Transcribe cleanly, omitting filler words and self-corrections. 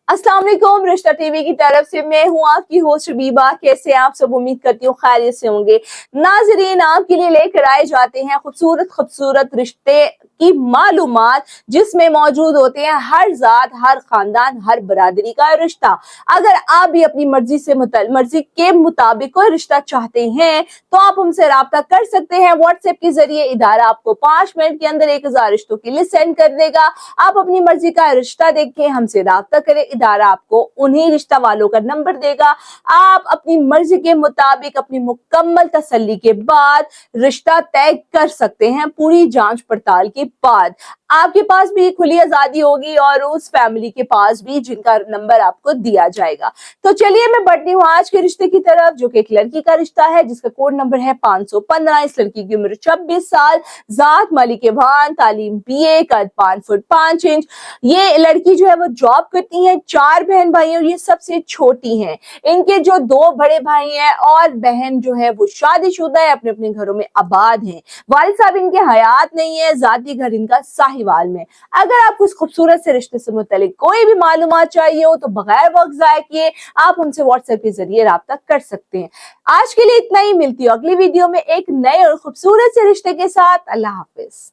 अस्सलाम वालेकुम। रिश्ता टीवी की तरफ से मैं हूँ आपकी होस्ट रबीबा। कैसे आप सब? उम्मीद करती हूँ खैरियत से होंगे। नाजरीन, आपके लिए लेकर आए जाते हैं खूबसूरत खूबसूरत रिश्ते की मालूमात, जिसमें मौजूद होते हैं हर जात, हर खानदान, हर बरादरी का रिश्ता। अगर आप भी अपनी मर्जी के मुताबिक कोई रिश्ता चाहते हैं तो आप हमसे राब्ता कर सकते हैं व्हाट्सएप के जरिए। इदारा आपको 5 मिनट के अंदर 1000 रिश्तों के लिए सेंड कर देगा। आप अपनी मर्जी का रिश्ता देखें, हमसे राब्ता करें। इदारा आपको उन्हीं रिश्ता वालों का नंबर देगा। आप अपनी मर्जी के मुताबिक अपनी मुकम्मल तसल्ली के बाद रिश्ता तय कर सकते हैं, पूरी जांच पड़ताल के बाद। आपके पास भी खुली आजादी होगी और उस फैमिली के पास भी जिनका नंबर आपको दिया जाएगा। तो चलिए मैं बढ़ती हूँ आज के रिश्ते की तरफ, जो कि एक लड़की का रिश्ता है जिसका कोड नंबर है 515। इस लड़की की उम्र 26 साल, जात मालिक भान, तालीम बीए, कद 5 फुट 5 इंच। ये लड़की जो है वो जॉब करती है। 4 बहन भाई और ये सबसे छोटी हैं। इनके जो 2 बड़े भाई हैं और बहन जो है वो शादीशुदा है, अपने अपने घरों में आबाद हैं। वालिद साहब इनके हयात नहीं है, जाती घर इनका साहिवाल में। अगर आपको इस खूबसूरत से रिश्ते से मुतालिक कोई भी मालूमात चाहिए हो तो बगैर वक्त जाया किए आप हमसे व्हाट्सएप के जरिए राब्ता कर सकते हैं। आज के लिए इतना ही। मिलती हूँ अगली वीडियो में एक नए और खूबसूरत से रिश्ते के साथ। अल्लाह हाफिज।